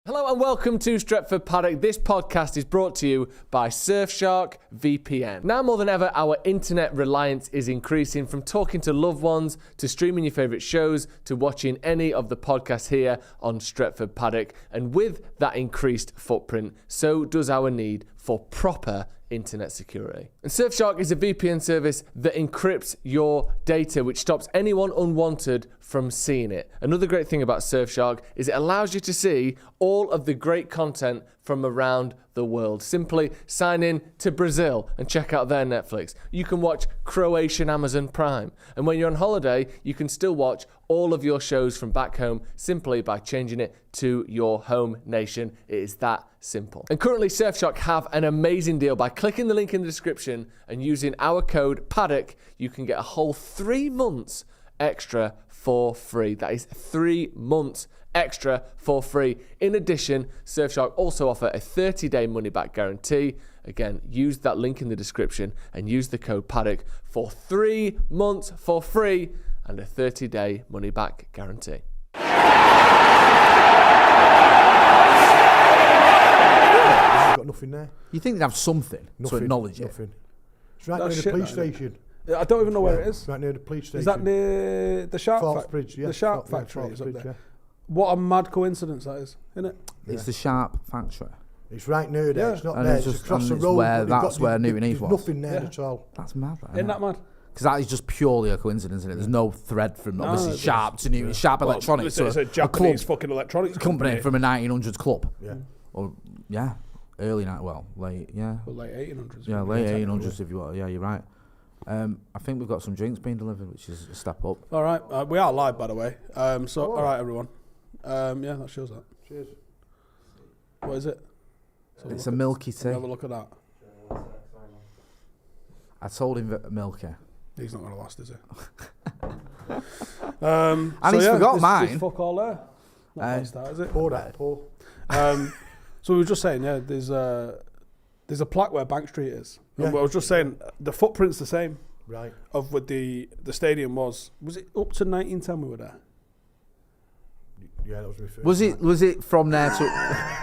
Hello and welcome to Stretford Paddock. This podcast is brought to you by Surfshark VPN. Now more than ever, our internet reliance is increasing, from talking to loved ones, to streaming your favourite shows, to watching any of the podcasts here on Stretford Paddock. And with that increased footprint, so does our need for proper internet security. And Surfshark is a VPN service that encrypts your data, which stops anyone unwanted from seeing it. Another great thing about Surfshark is it allows you to see all of the great content from around the world. Simply sign in to Brazil and check out their Netflix. You can watch Croatian Amazon Prime. And when you're on holiday, you can still watch all of your shows from back home simply by changing it to your home nation. It is that simple. And currently Surfshark have an amazing deal. By clicking the link in the description and using our code Paddock, you can get a whole 3 months extra for free. That is 3 months extra for free. In addition, Surfshark also offer a 30-day money-back guarantee. Again, use that link in the description and use the code Paddock for 3 months for free and a 30-day money-back guarantee. Got nothing there. You think they'd have something to acknowledge it? Nothing. It's right near the police station. I don't even know where it is. Right near the police station. Is that near the shark factory? Bridge, yeah. The shark factory is up there. What a mad coincidence that is, isn't it? It's the Sharp factory. It's right near there. Yeah. It's not And there. it's It's just- across the and it's road. where- but that's where Newton Heath there's was. nothing there Yeah. at all. That's mad. Isn't that mad? Because that is just purely a coincidence, isn't it? There's no thread from obviously it's- Sharp to Newton. Sharp Electronics, It's a club Japanese fucking electronics company from a 1900s club. Yeah. Or early night. Well, late. Yeah, Well, late 1800s. yeah, late 1800s if you want. Yeah, you're right. I think we've got some drinks being delivered, which is a step up. All right, we are live, by the way. All right, everyone. Yeah, that shows that. Cheers. What is it? It's a milky tea. Have a look at that. I told him that milky. He's not going to last, is he? And he's forgot mine. There's fuck all there. Not nice that, is it? Pour that. Pour. So we were just saying, there's a plaque where Bank Street is. And Yeah. I was just saying, the footprint's the same Right. of what the stadium was. Was it up to 1910 we were there? Yeah, that was my first. Was it from there to?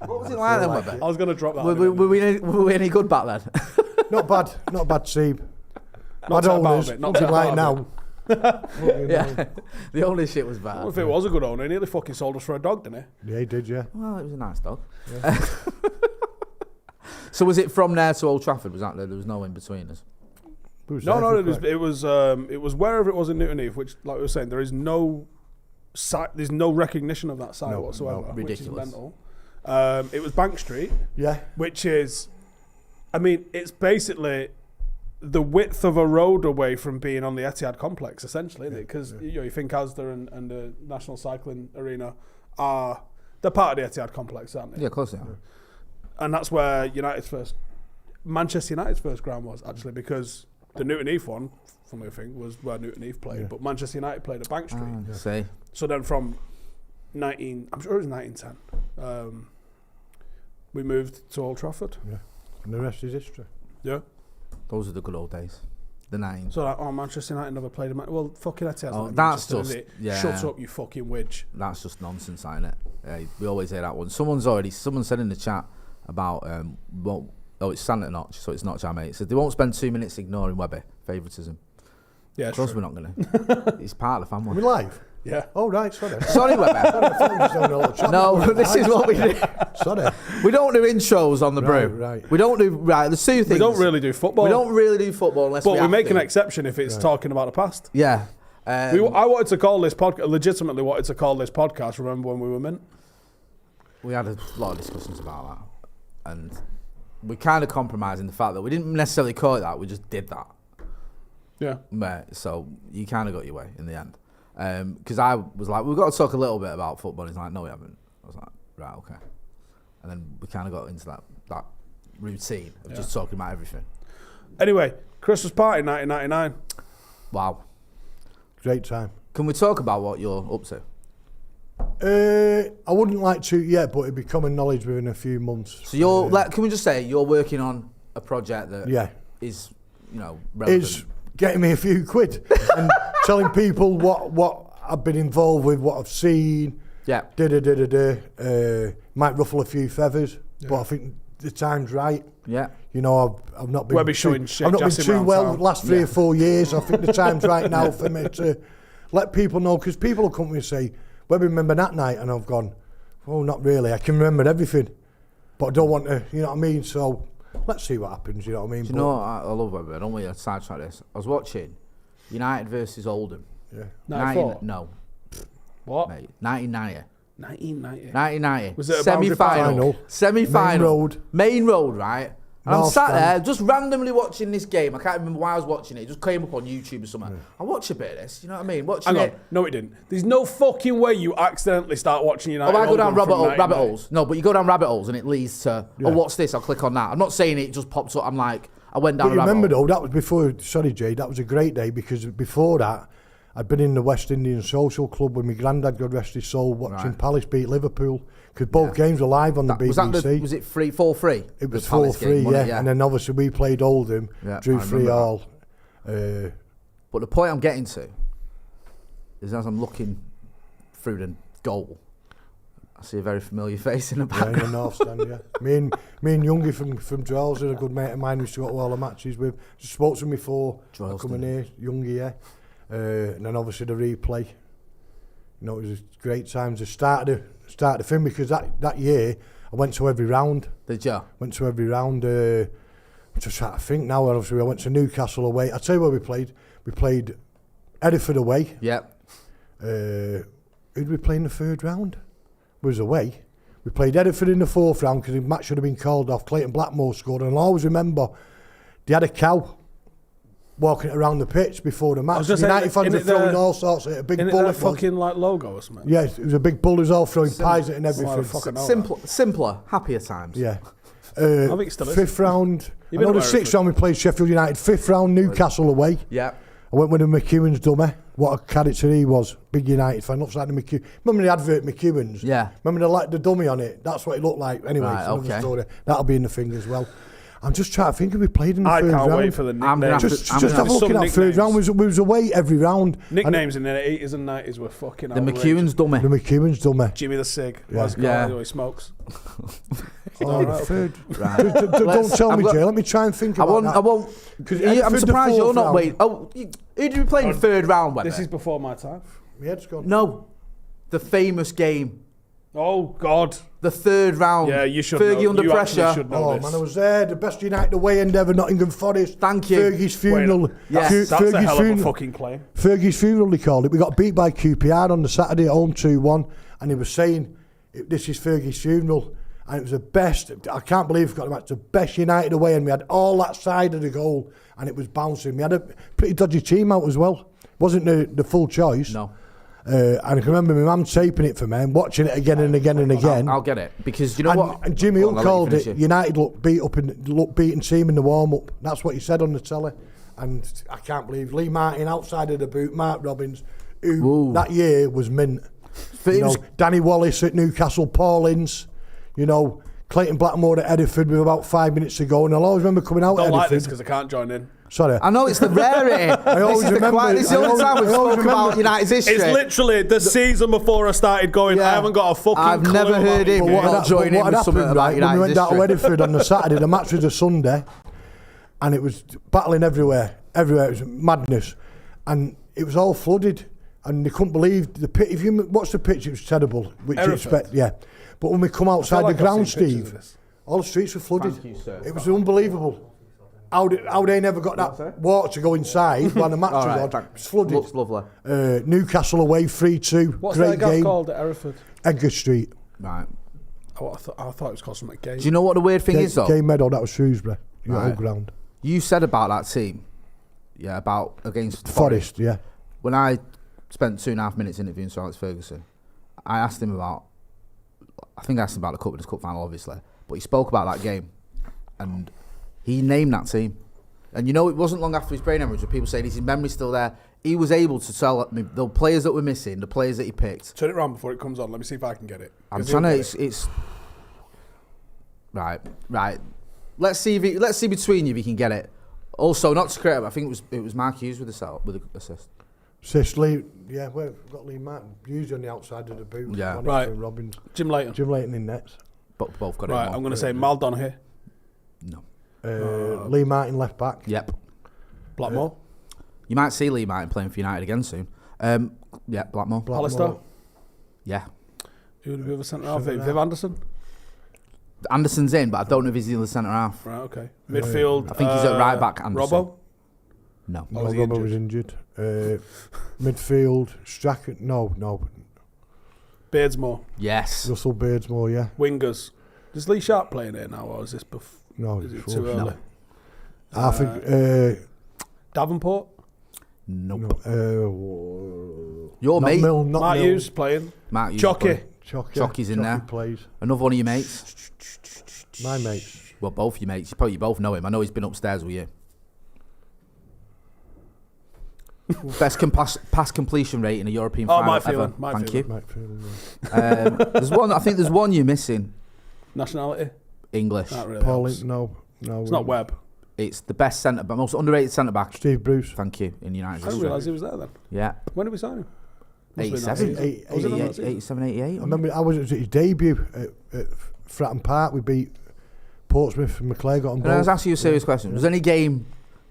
What was it like then, Webby? I was going to drop that. Were we any good back then? Not bad. Not bad, Steve. Not Bad that bad owners. of it, not Nothing that like bad of now. Yeah, the only shit was bad. Well, if it was a good owner, he nearly fucking sold us for a dog, didn't he? Yeah, he did, yeah. Well, it was a nice dog. Yeah. So was it from there to Old Trafford? Was that there? There was no in between us. No, it was wherever it was in Newton Heath, which, like we were saying, there is no site, there's no recognition of that site No, whatsoever. no, which is ridiculous. mental. It was Bank Street, Yeah. which is, I mean, it's basically the width of a road away from being on the Etihad complex, essentially, isn't it? Because you think Asda and the National Cycling Arena they're part of the Etihad complex, aren't they? Yeah, of course they are. And that's where Manchester United's first ground was, actually, because the Newton Heath one, funnily I think, was where Newton Heath played, but Manchester United played at Bank Street. See, So then from I'm sure it was 1910, we moved to Old Trafford. Yeah. And the rest is history. Yeah. those are the good old days. The 90s. So Manchester United never played well, fucking Etihad's Oh, not that's Manchester, is just- it? yeah. Shut up, you fucking widge. That's just nonsense, ain't it? We always hear that one. Someone said in the chat about it's Santa Notch, so it's not mate. It said they won't spend 2 minutes ignoring Webby favouritism. Yeah, Of course true. we're not gonna. He's part of the Are we family. live? Yeah. Oh, right, sorry. Sorry, Webby. I thought we were just having a little chat. No, this is what we do. Sorry. We don't do intros on the Right, brew. right. We don't do There's two things. We don't really do football. We don't really do football unless but we we have make to. an exception if it's talking about the past. Yeah. I wanted to call this podcast, legitimately wanted to call this podcast, remember when we were mint? We had a lot of discussions about that, and we kind of compromised in the fact that we didn't necessarily call it that, we just did that. Yeah. So you kind of got your way in the end. Because I was like, we've got to talk a little bit about football. He's like, no, we haven't. I was like, right, okay. And then we kind of got into that routine of just talking about everything. Anyway, Christmas party 1999. Wow. Great time. Can we talk about what you're up to? I wouldn't like to yet, but it'd be common knowledge within a few months. So you're, can we just say, you're working on a project that is, relevant. Is getting me a few quid and telling people what I've been involved with, what I've seen, Yeah. Might ruffle a few feathers, but I think the time's right. Yeah. You know, I've not been Webby showing shit, I've not been Jassy too around well town. the last 3 or 4 years. I think the time's right now for me to let people know, because people will come to me and say, Webby, remember that night? And I've gone, oh, not really. I can remember everything, but I don't want to, you know what I mean? So let's see what happens, you know what I mean? Do you know what I love Webby? I don't want you to sidetrack this. I was watching United versus Oldham. Yeah. 94? No, What? mate. 1990. 1990. 1990. Was it a boundary semi-final? final? Semi-final. Main road, right? And I'm North sat stand. there just randomly watching this game. I can't remember why I was watching it. It just came up on YouTube or something. I watch a bit of this. You know what I mean? Watching Hang on. it. No, it didn't. There's no fucking way you accidentally start watching United. Oh, I go down Oldham from rabbit 1990. holes. No, but you go down rabbit holes and it leads to, oh, what's this? I'll click on that. I'm not saying it just pops up. I'm like, I went down But a rabbit remember hole. though, that was before, sorry Jay, that was a great day, because before that, I'd been in the West Indian Social Club with my granddad, God rest his soul, watching Right. Palace beat Liverpool, because both games were live on the BBC. Was it 4-3? It was The Palace 4-3, game, wasn't yeah. it? And then obviously we played Oldham, Yeah, drew I 3-all. But the point I'm getting to is, as I'm looking through the goal, I see a very familiar face in the Yeah, in background. the North Stand, yeah. Me and Youngie from Droylsden, a good mate of mine, we used to go to all the matches with. Just spoke to him before coming here, Youngie, yeah. And then obviously the replay. You know, it was great times. The start of the thing, because that year I went to every round. Did you? Went to every round. I'm just trying to think now. Obviously, I went to Newcastle away. I'll tell you where we played. We played Hereford away. Yep. Who did we play in the third round? Was away. We played Hereford in the fourth round because the match should have been called off. Clayton Blackmore scored, and I'll always remember they had a cow walking around the pitch before the match. United fans were throwing all sorts of a big bull. That fucking like logo or something. Yeah, it was a big bull. It was all throwing pies at it and everything. Fucking know Simpler, happier times. Yeah. I think it still is. Fifth round. You've I been know the aware sixth of it. round we played Sheffield United. Fifth round Newcastle away. Yeah. I went with the McEwen's dummy. What a character he was. Big United fan. Looks like the McEwen. Remember the advert McEwen's? Yeah. Remember the dummy on it? That's what it looked like. Anyway, Right, it's another okay. story. That'll be in the thing as well. I'm just trying to think if we played in the I third can't round. wait for the I'm gonna nicknames. have Just to- I'm have a gonna look some at that third round. We was away every round. Nicknames in the 80s and 90s were fucking The outrageous. McEwen's dummy. The McEwen's dummy. Jimmy the Sig. Yeah. What's it called? Yeah. Anyway, smokes. Oh, the third. Right. Don't tell me, I've got- Jay. Let me try and think I about won't. that. I won't. 'Cause I'm Hereford, the surprised you're fourth not round. waiting. Oh, who did we play in the third round? Webby? This is before my time. My head's gone. no, the famous game, Oh, God. the third round. Yeah, you should Fergie know. under You actually pressure. should know Oh this. man, I was there. The best United away end ever, Nottingham Forest. Thank you. Fergie's funeral. Yes. Fu- That's a Fergie's hell of a funeral. fucking claim. Fergie's funeral, they called it. We got beat by QPR on the Saturday at home 2-1, and he was saying, "This is Fergie's funeral," and it was the best. I can't believe we got him. It's the best United away, and we had all that side of the goal, and it was bouncing. We had a pretty dodgy team out as well. Wasn't the full choice. No, And I can remember my mum taping it for me and watching it again and again and again. I'll get it because you know what. And Jimmy Go Hull on, I'll let you called finish it United looked beaten team in the warm up. That's what he said on the telly. And I can't believe Lee Martin outside of the boot, Mark Robbins, who Ooh. that year was mint. But You it know, was- Danny Wallace at Newcastle, Paul Ince, you know, Clayton Blackmore at Hereford with about 5 minutes to go. And I'll always remember coming out Don't at like this Hereford. because I can't join in. Sorry. I know it's the rarity. always This is the remember- quiet. This is the I only always- time we've I always spoken about remember- United's history. It's literally the season before I started going. Yeah. I haven't got a fucking I've clue never about heard the him. game. What had I'll join in with something happened, about right, when we United's went down to history. Hereford on the Saturday, the match was a Sunday, and it was battling everywhere. It was madness, and it was all flooded, and they couldn't believe the pit. If you watch the pitch, it was terrible, which you Hereford. expect, yeah. But when we come outside like the I've ground, seen pictures of Steve, this. all the streets were flooded. Thank you, sir. It was unbelievable. How they never got that water to go inside when the match All was right, on. thank- It was flooded. Looks lovely. Newcastle away 3-2. What's Great that gaff game. called at Hereford? Edgar Street. Right. Oh, I thought it was called something gay. Do you know what the weird thing is though? Game Meadow, that was Shrewsbury. Your Right. old ground. You said about that team, yeah, about against Forest, yeah. When I spent 2.5 minutes interviewing Sir Alex Ferguson, I asked him about, I think I asked him about the Cup Winners' Cup final, obviously, but he spoke about that game, and he named that team. And you know, it wasn't long after his brain hemorrhage where people saying, is his memory still there? He was able to tell me the players that were missing, the players that he picked. Turn it around before it comes on. Let me see if I can get it. I'm 'Cause trying to. he'll get it. It's right. Let's see between you if you can get it. Also, not to create, I think it was Mark Hughes with the assist. Lee, yeah, we've got Lee Martin usually on the outside of the boot. Yeah. Right. Robbins. Jim Leighton. Jim Leighton in nets. Both got it. Right, wrong. I'm going to say Mal Donaghy. No. Lee Martin left back. Yep. Blackmore. You might see Lee Martin playing for United again soon. Yeah, Blackmore. Hollister. Yeah. Who would be the centre half? Viv Anderson. Anderson's in, but I don't know if he's in the centre half. Right, okay. Midfield. I think he's at right back. Anderson. Robbo. No. No, was he Robbo was injured. Midfield, Strachan. No. Beardsmore. Yes. Russell Beardsmore, yeah. Wingers. Is Lee Sharp playing here now, or is this No, is it before. too early? I think. Davenport. Nope. No, Your mate, not Mark Mill. Hughes playing. Mark Hughes. Chocky. Chocky. Chocky's in there. Plays. Another one of your mates. My mates. Well, both your mates. You both know him. I know he's been upstairs with you. Best pass completion rate in a European final ever. Thank you. There's one. I think there's one you're missing. Nationality. English. Not really. Pauline, no. It's not Webb. It's the best centre back, most underrated centre back. Steve Bruce. Thank you. In United. I didn't realise he was there then. Yeah. When did we sign him? Must have been that 87, season. Was it on that season? 87, 88. I remember I was at his debut at Fratton Park. We beat Portsmouth and McClare got on Can I both. just ask you a serious question? Was there any game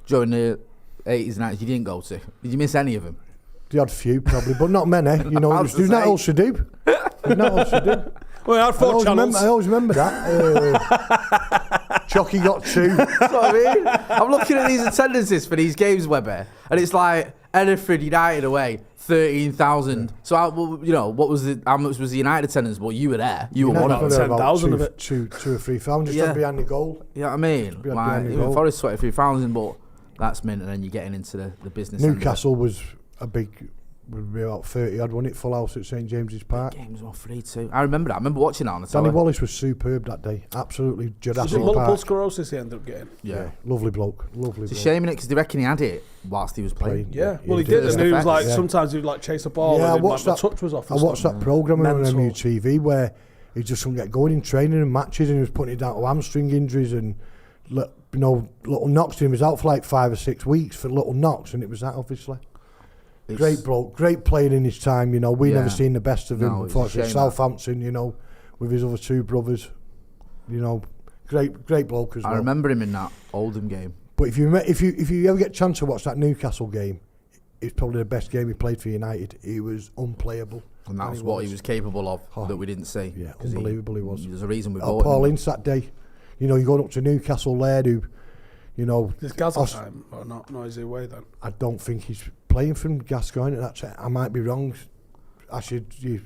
during the 80s and 90s you didn't go to? Did you miss any of them? The odd few probably, but not many. You know, there's not else to do. There's not else to do. Well, I had four channels. I always remember that. Chucky got 2. That's what I mean. I'm looking at these attendances for these games, Webber, and it's like Enfield United away, 13,000. So, what was how much was the United attendance? Well, you were there. You were one of them. 10,000 of it. 2 or 3,000 just on behind the goal. You know what I mean? Like, even Forest 23,000, but that's mint, and then you're getting into the business. Newcastle was a big. Would be about 30 odd, wasn't it? Full house at St James's Park. Games were 3-2. I remember that. I remember watching that on the Danny telly. Wallace was superb that day. Absolutely Was Jurassic it multiple Park. sclerosis he ended up getting? Yeah. Lovely bloke. It's a shame in it because they reckon he had it whilst he was playing. Yeah. Well, he did, and he was like, sometimes he'd like chase a ball and watched the touch was off. I watched that programme on Mental. MUTV where he just couldn't get going in training and matches, and he was putting it down to hamstring injuries and little knocks to him. He was out for like 5 or 6 weeks for little knocks, and it was that obviously. Great bloke, great player in his time, we never seen the best of him, unfortunately. Southampton, with his other 2 brothers, great bloke as well. I remember him in that Oldham game. But if you ever get a chance to watch that Newcastle game, it's probably the best game he played for United. He was unplayable. And that's what he was capable of that we didn't see. Yeah, unbelievable he was. There's a reason we bought Paul him. Ince that day, you're going up to Newcastle there who, Is Gaza time or not? No, is he away then? I don't think he's playing from Gascoigne. I might be wrong. I should, you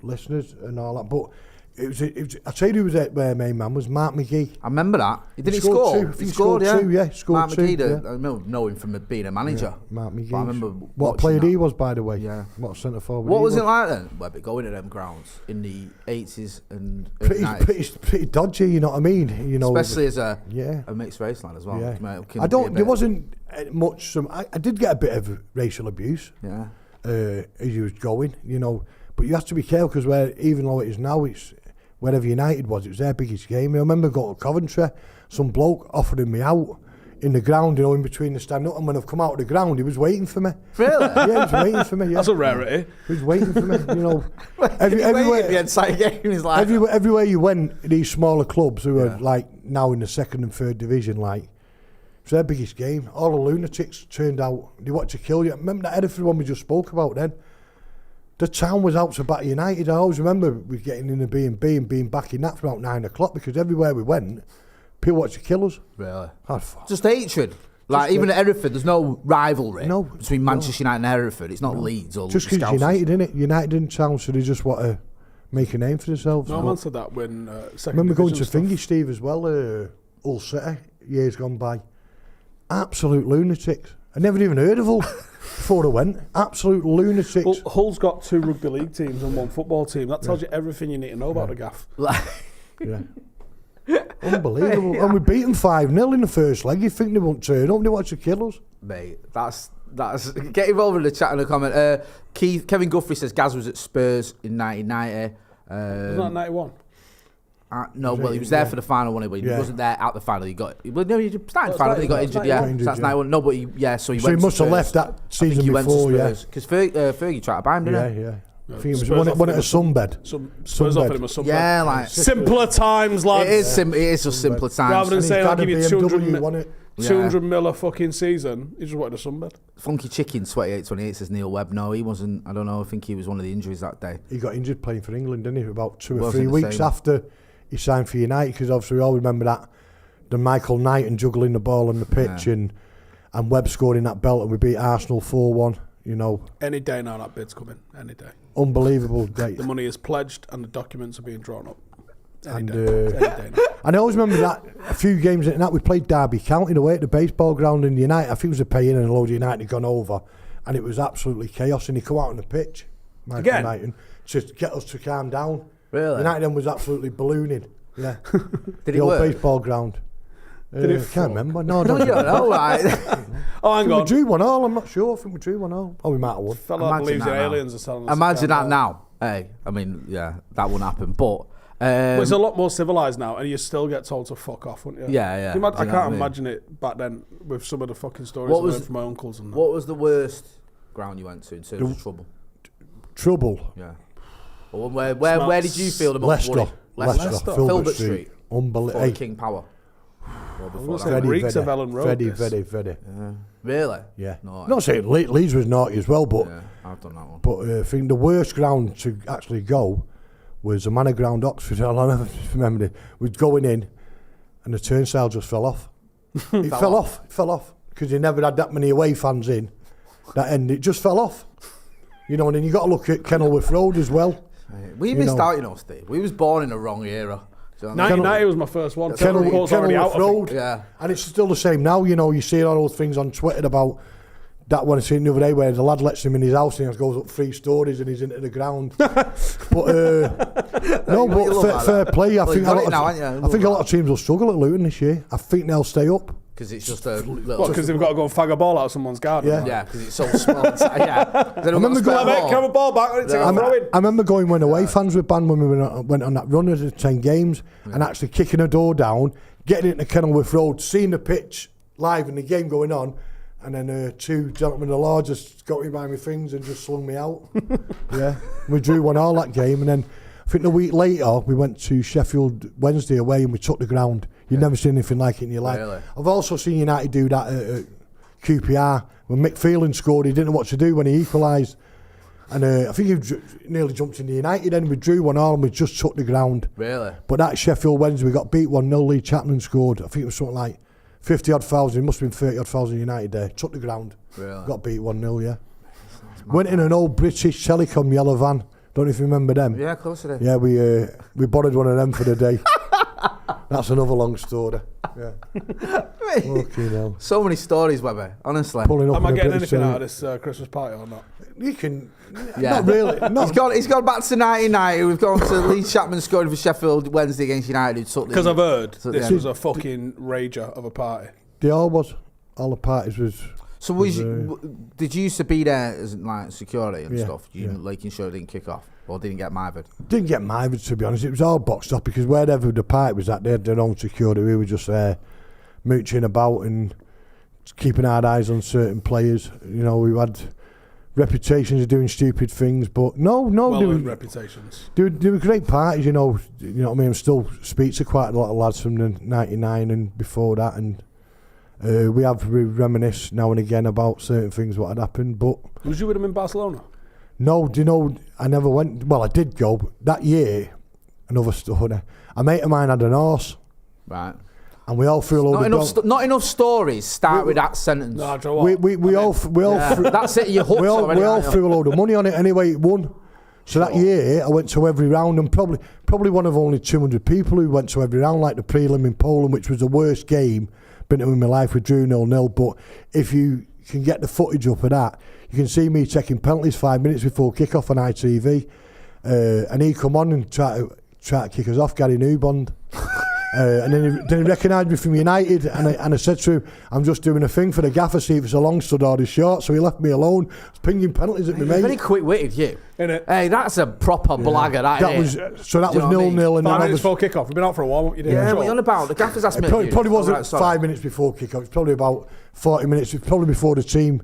listeners and all that. But it was I tell you who was their main man was Mark McGee. I remember that. Did he scored score? 2. He scored, yeah. 2, yeah. Scored Mark 2. McGee, Yeah. I know him from being a manager. Yeah, Mark McGee. But I remember what player watching he that. was, by the way. Yeah. What centre forward? What was it like then, Webby, going to them grounds in the 80s and Pretty 90s? pretty dodgy, you know what I mean? Especially as a yeah. mixed race lad as well. Yeah. There wasn't much. I did get a bit of racial abuse. Yeah. As you was going, but you have to be careful because even though it is now, it's wherever United was, it was their biggest game. I remember going to Coventry, some bloke offering me out in the ground, in between the stand up, and when I've come out of the ground, he was waiting for me. Really? Yeah, he was waiting for me. Yeah. That's a rarity. He was waiting for me. Everywhere the entire game is like everywhere you went, these smaller clubs who are like now in the 2nd and 3rd division, like it's their biggest game. All the lunatics turned out. They wanted to kill you. Remember that Hereford one we just spoke about then? The town was out to batter United. I always remember we getting in the B&B and being back in that for about 9 o'clock because everywhere we went, people wanted to kill us. Really? Oh, just hatred. Like even at Hereford, there's no rivalry between Manchester United and Hereford. It's not Leeds or just because United, innit? United in town, so they just want to make a name for themselves. No man said that when second. I remember going to division Thingy Steve as well, Hull City, years gone by. Absolute lunatics. I never even heard of Hull before I went. Absolute lunatics. Well, Hull's got 2 rugby league teams and 1 football team. That tells you everything you need to know about the gaff. Yeah. Unbelievable. And we beat them 5-0 in the first leg. You think they won't turn up? They want to kill us. Mate, that's get involved in the chat and a comment. Kevin Guthrie says Gaz was at Spurs in 1990. Wasn't that 91? No, well, he was there for the final one, but he wasn't there at the final. He started final, he got injured, yeah. So that's 9-1. No, but so he must have left that season before, yeah. Because Fergie tried to buy him, didn't he? Yeah. I think it was one at a sunbed. Spurs offered him a sunbed. Yeah, like simpler times, lads. It is just simpler times. Rather than saying I'll give you 200 mil a fucking season, he just wanted a sunbed. Funky Chicken 28 says Neil Webb. No, he wasn't. I don't know. I think he was one of the injuries that day. He got injured playing for England, didn't he? About 2 or 3 weeks after he signed for United, because obviously we all remember that the Michael Knight and juggling the ball on the pitch, and Webb scoring that belt, and we beat Arsenal 4-1. You know, any day now that bid's coming. Any day. Unbelievable day. The money is pledged and the documents are being drawn up. Any day now. And I always remember that a few games in that we played Derby County away at the baseball ground in United. I think it was a pay-in and a load of United had gone over, and it was absolutely chaos. And he come out on the pitch, Michael Knight, to get us to calm down. Really? United then was absolutely ballooning. Yeah. Did the old work? Baseball ground. I can't remember. No, I don't know. Right. Oh, hang on. We drew 1-1. I'm not sure. I think we drew 1-1. Oh, we might have won. Fella believes the aliens are selling us. Imagine that now. Hey, I mean, yeah, that wouldn't happen. But it's a lot more civilised now, and you still get told to fuck off, wouldn't you? Yeah. I can't imagine it back then with some of the fucking stories I heard from my uncles and that. What was the worst ground you went to in terms of trouble? Trouble? Yeah. Well, where did you feel the most worried? Leicester. Filbert Street. Unbelievable. King Power. Reeks of Ellen Road. Very. Yeah. Really? Yeah. No, not saying Leeds was naughty as well, but I've done that one. But I think the worst ground to actually go was a Manor Ground, Oxford. I never remember it. We're going in, and the turnstile just fell off. It fell off because they never had that many away fans in. That end, it just fell off. You know, and then you got to look at Kenilworth Road as well. We missed out, Steve. We was born in the wrong era. 1990 was my first one. Kenilworth Road, yeah, and it's still the same now. You know, you see all those things on Twitter about that one I seen the other day where the lad lets him in his house and he goes up 3 stories and he's into the ground. But fair play. I think a lot of teams will struggle at Luton this year. I think they'll stay up. Because it's just a little... Because they've got to go and fag a ball out of someone's garden. Yeah, because it's so small. I remember going... Can have a ball back on it, I remember going when away fans were banned when we went on that run of 10 games and actually kicking a door down, getting into Kenilworth Road, seeing the pitch live and the game going on, and then 2 gentlemen of the law just got me by my things and just slung me out. Yeah, we drew 1-1 that game, and then I think the week later we went to Sheffield Wednesday away and we took the ground. You've never seen anything like it in your life. Really? I've also seen United do that at QPR when Mick Phelan scored. He didn't know what to do when he equalised, and I think he nearly jumped into United. Then we drew 1-1 and we just took the ground. Really? But that Sheffield Wednesday we got beat 1-0. Lee Chapman scored. I think it was something like 50-odd thousand. It must have been 30-odd thousand United there. Took the ground. Really? Got beat 1-0. Yeah. Went in an old British Telecom yellow van. Don't know if you remember them. Yeah, of course I do. Yeah, we borrowed one of them for the day. That's another long story. Yeah. Okay, now. So many stories, Webby. Honestly. Am I getting anything out of this Christmas party or not? You can. Yeah. Not really. He's gone back to 1990. We've gone to Lee Chapman scoring for Sheffield Wednesday against United. Because I've heard this was a fucking rager of a party. They all was. All the parties was. So did you used to be there as like security and stuff? Making sure it didn't kick off or didn't get mithered? Didn't get mithered, to be honest. It was all boxed up because wherever the party was at, they had their own security. We were just there mooching about and keeping our eyes on certain players. You know, we had reputations of doing stupid things, but well-earned reputations. They were great parties, you know what I mean? I still speak to quite a lot of lads from the 99 and before that, and we reminisce now and again about certain things what had happened. But was you with him in Barcelona? No, do you know, I never went. Well, I did go, but that year, another story, a mate of mine had an horse. Right. And we all threw a load of not enough stories start with that sentence. No, we all that's it, you're hooked already. We all threw a load of money on it anyway, it won. So that year, I went to every round, and probably one of only 200 people who went to every round, like the prelim in Poland, which was the worst game been to in my life. We drew 0-0, but if you can get the footage up of that, you can see me taking penalties 5 minutes before kick-off on ITV, and he come on and try to kick us off, Gary Newbond. And then he recognised me from United, and I said to him, I'm just doing a thing for the gaffer, see if it's a long stud or the short. So he left me alone. I was pinging penalties at me, mate. Very quick-witted, you. Innit? Hey, that's a proper blagger, that was innit? so that Do was you know what I mean? 0-0. And 5 then minutes before kick-off. We've been out for a while. What you doing? Yeah, what you on about? The gaffer's asked me. It probably wasn't Right, sorry. 5 minutes before kick-off. It's probably about 40 minutes. It's probably before the team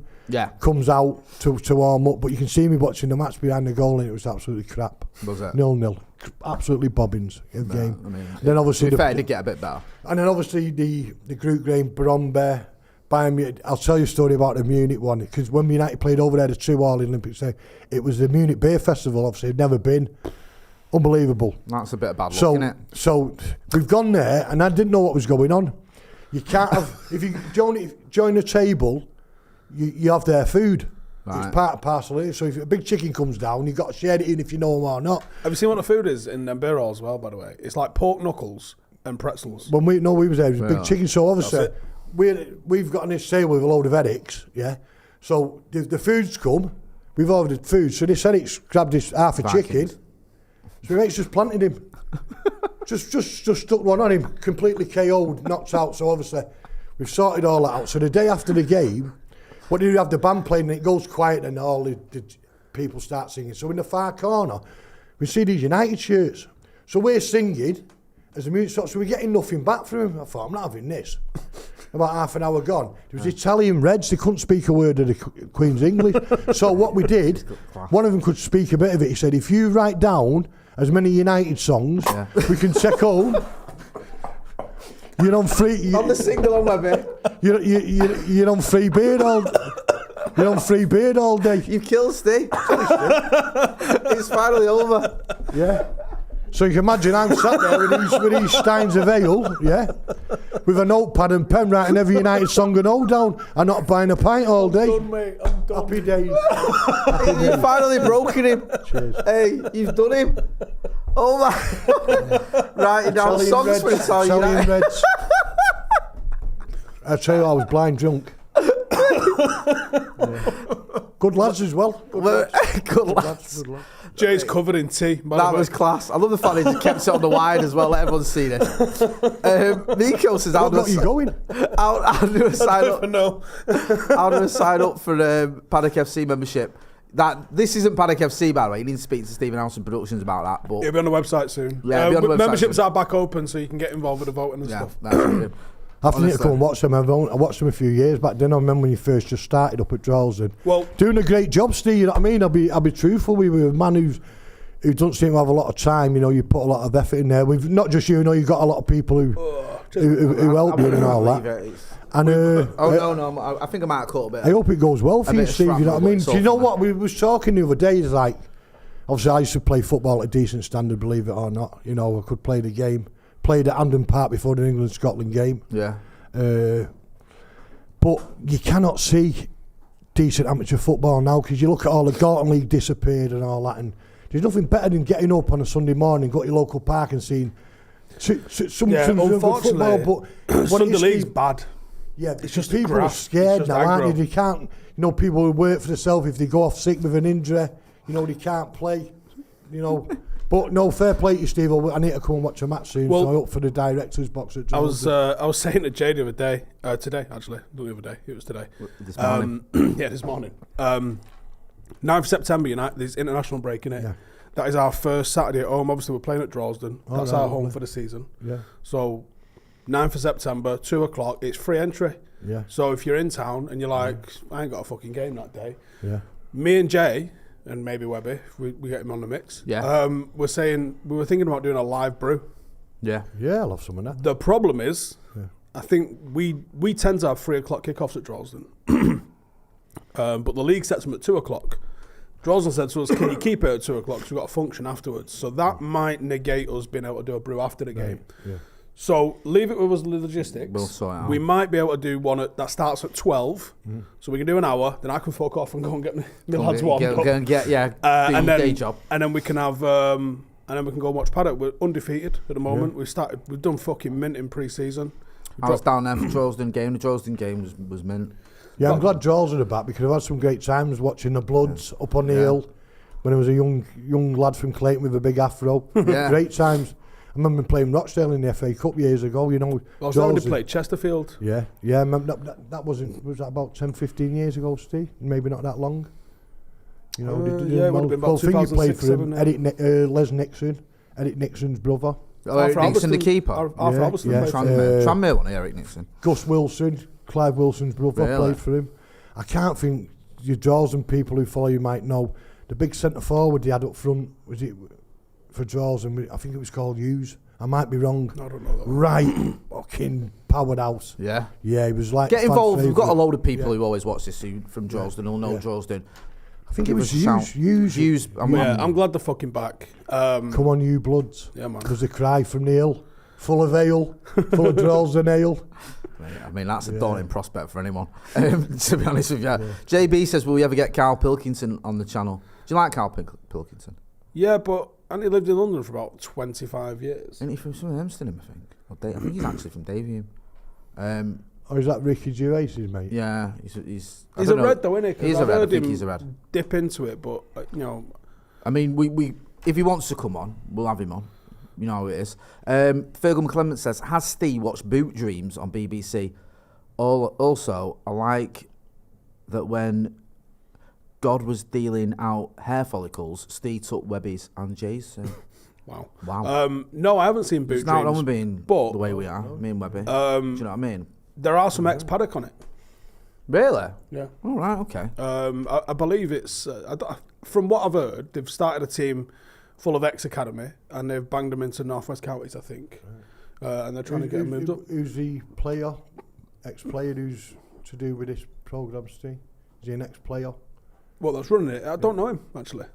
comes out to warm up. But you can see me watching the match behind the goal, and it was absolutely crap. Was it? 0-0. Absolutely bobbins of game. I mean, then obviously to be fair, it did get a bit better. And then obviously the group game, Brombe, Bayern. I'll tell you a story about the Munich one, because when United played over there, the 2 All Olympics Day, it was the Munich Beer Festival. Obviously, I'd never been. Unbelievable. That's a bit of bad luck, isn't it? So we've gone there, and I didn't know what was going on. You can't have if you join a table, you have their food. Right. It's part and parcel of it. So if a big chicken comes down, you've got to share it in if you know them or not. Have you seen what the food is in beer halls as well, by the way? It's like pork knuckles and pretzels. When we was there, it was big chicken. So obviously, we've got on this table with a load of headaches, yeah? So the food's come, we've ordered food. So this headache's grabbed this half a chicken. So my mate's just planted him. just stuck one on him, completely KO'd, knocked out. So obviously, we've sorted all that out. So the day after the game, what do you have the band playing and it goes quiet and all the people start singing. So in the far corner, we see these United shirts. So we're singing as the music starts, so we're getting nothing back from him. I thought, I'm not having this. About half an hour gone. It was Italian Reds, they couldn't speak a word of the Queen's English. So what we did, one of them could speak a bit of it. He said, if you write down as many United songs, we can take home. You're on free. On the single on Webby. You're on free beard all. You're on free beard all day. You've killed Steve. It's finally over. Yeah. So you can imagine I'm sat there with these steins of ale, yeah, with a notepad and pen writing every United song and all down, and not buying a pint all day. I'm done, mate. I'm done. Happy days. You've finally broken him. Cheers. Hey, you've done him. Oh my! Writing down songs for Italian Reds. I tell you, I was blind drunk. Good lads as well. Good lads. Jay's covered in tea. That was class. I love the fact he just kept it on the wide as well. Let everyone see it. Nico says, "How are you going? How do I sign up? No. How do I sign up for Paddock FC membership? This isn't Paddock FC, by the way. You need to speak to Stephen Howson Productions about that. But it'll be on the website soon. Yeah, it'll be on the website memberships soon. are back open, so you can get involved with the voting and stuff. That's brilliant. I need to come and watch them. I watched them a few years back then. I remember when you first just started up at Droylsden. Well, doing a great job, Steve. You know what I mean? I'll be truthful. We were a man who doesn't seem to have a lot of time. You know, you put a lot of effort in there. We've not just you know, you've got a lot of people who help you and all that. And no, I think I might have caught a bit. I hope it goes well for you, Steve. You know what I mean? Do you know what we was talking the other day? Is like, obviously, I used to play football at a decent standard, believe it or not. You know, I could play the game. Played at Hampden Park before the England-Scotland game. Yeah. But you cannot see decent amateur football now because you look at all the Gorton League disappeared and all that, and there's nothing better than getting up on a Sunday morning, go to your local park and seeing some unfortunately, but Sunday League's bad. Yeah, it's just people are scared now, aren't they? They can't, you know, people who work for themselves, if they go off sick with an injury, you know, they can't play, you know. But no, fair play to you, Steve. I need to come and watch a match soon. So I hope for the director's box at Jones. I was saying to Jay the other day, today actually, not the other day, it was today. This morning. Yeah, this morning. 9th September, United, there's international break in it. Yeah. That is our first Saturday at home. Obviously, we're playing at Droylsden. That's our home for the season. Yeah. So 9th of September, 2:00. It's free entry. Yeah. So if you're in town and you're like, I ain't got a fucking game that day. Yeah. Me and Jay, and maybe Webby, we get him on the mix. Yeah. We're thinking about doing a live brew. Yeah. Yeah, I'll have some of that. The problem is, I think we tend to have 3:00 kickoffs at Droylsden. But the league sets them at 2:00. Droylsden said to us, can you keep it at 2:00? Because we've got a function afterwards. So that might negate us being able to do a brew after the game. Yeah. So leave it with us, the logistics. We'll sort it out. We might be able to do one that starts at 12. So we can do an hour. Then I can fuck off and go and get my lads warmed up. Go and get, do your day job. And then we can have, and then we can go and watch Paddock. We're undefeated at the moment. We've done fucking mint in pre-season. I was down there for Droylsden game. The Droylsden game was mint. Yeah, I'm glad Droylsden are back because I've had some great times watching the Bloods up on the hill when I was a young lad from Clayton with a big afro. Great times. remember playing Rochdale in the FA Cup years ago, you know. Well, was that when they played Chesterfield? Yeah. That was that about 10, 15 years ago, Steve? Maybe not that long. You know, it would have been about 2006, for him, Les Nixon, Eric Nixon's brother. Oh, Eric Nixon, the keeper. Arthur Albertson played for him. Tranmere one, Eric Nixon. Gus Wilson, Clive Wilson's brother, played for him. I can't think, your draws and people who follow you might know, the big centre forward they had up front, was it for draws, and I think it was called Hughes. I might be wrong. I don't know that. Right, fucking powerhouse. Yeah. Yeah, he was like... Get involved. We've got a load of people who always watch this from Droylsden who'll know Droylsden. I think it was Hughes. I'm glad they're fucking back. Come on, you bloods. Yeah, man. There's a cry from the hill, full of ale, full of Droylsden ale. I mean, that's a daunting prospect for anyone, to be honest with you. JB says, will we ever get Carl Pilkington on the channel? Do you like Carl Pilkington? Yeah, but and he lived in London for about 25 years. Isn't he from Amsterdam, I think? I think he's actually from Davium. Or is that Ricky Gervais's mate? Yeah, he's a Red though, isn't he? He's a Red. I think he's a Red. Dip into it, but you know. I mean, we if he wants to come on, we'll have him on. You know how it is. Fergal McClement says, has Steve watched Boot Dreams on BBC? Also, I like that when God was dealing out hair follicles, Steve took Webby's and Jay's. So. Wow. No, I haven't seen Boot Dreams. It's not being the way we are, me and Webby. Do you know what I mean? There are some ex-Paddock on it. Really? Yeah. All right, okay. I believe it's... from what I've heard, they've started a team full of ex-academy and they've banged them into North West Counties, I think. And they're trying to get them moved up. Who's the player, ex-player who's to do with this programme, Steve? Is he an ex-player? Well, that's running it. I don't know him, actually.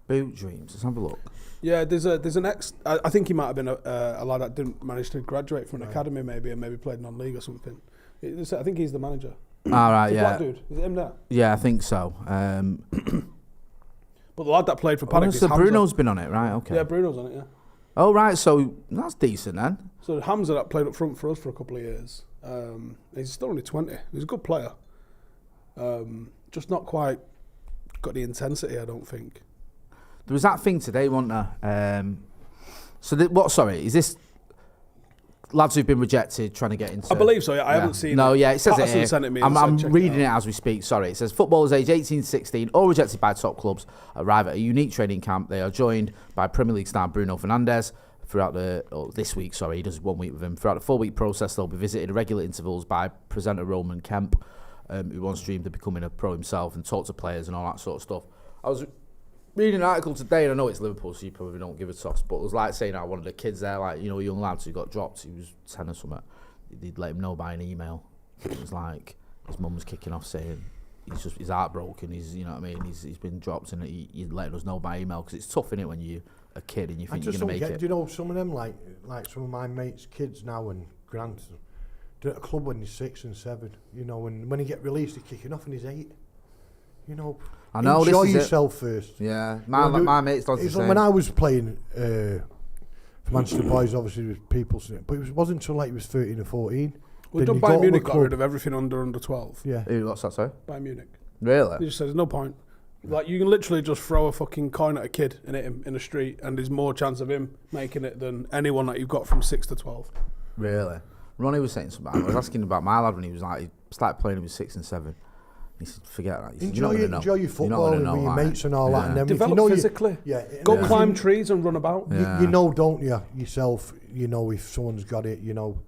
Boot Dreams, let's have a look. Yeah, there's an ex... I think he might have been a lad that didn't manage to graduate from an academy maybe and maybe played non-league or something. I think he's the manager. All right, yeah. Black dude. Is it him there? Yeah, I think so. But the lad that played for Paddock is so Hamza. Bruno's been on it, right? Okay. Yeah, Bruno's on it, yeah. Oh, right, so that's decent then. So Hamza that played up front for us for a couple of years. He's still only 20. He's a good player. Just not quite got the intensity, I don't think. There was that thing today, wasn't there? Is this lads who've been rejected trying to get into... I believe so, yeah. I haven't seen it. Yeah, it says Patterson it here. sent it me. I'm reading it as we speak, sorry. It says, footballers aged 18 to 16, all rejected by top clubs, arrive at a unique training camp. They are joined by Premier League star Bruno Fernandes throughout this week, he does 1 week with him. Throughout the 4-week process, they'll be visited at regular intervals by presenter Roman Kemp, who once dreamed of becoming a pro himself and talk to players and all that sort of stuff. I was reading an article today, and I know it's Liverpool, so you probably don't give a toss, but it was like saying one of the kids there, like, you know, young lads who got dropped, he was 10 or something, they'd let him know by an email. It was like his mum was kicking off saying he's heartbroken, you know what I mean, he's been dropped, and he's letting us know by email, because it's tough, innit, when you're a kid and you think you're going to make it. Do you know some of them, like some of my mates' kids now and Grant, they're at a club when he's 6 and 7, you know, and when he get released, they're kicking off and he's 8. You know, I know, enjoy this is yourself first. Yeah, my mates does the same. When I was playing for Manchester Boys, obviously with people, but it wasn't until like he was 13 or 14. Well, done Bayern Munich got rid of everything under 12. Yeah. What's that, sorry? Bayern Munich. Really? They just said there's no point. Like, you can literally just throw a fucking coin at a kid and hit him in the street, and there's more chance of him making it than anyone that you've got from 6 to 12. Really? Ronnie was saying something. I was asking about my lad when he started playing when he was 6 and 7. He said, forget that. He said, enjoy your football and with your mates and all that. And then develop physically. Go climb trees and run about. Yeah. You know, don't you, yourself, you know, if someone's got it, you know.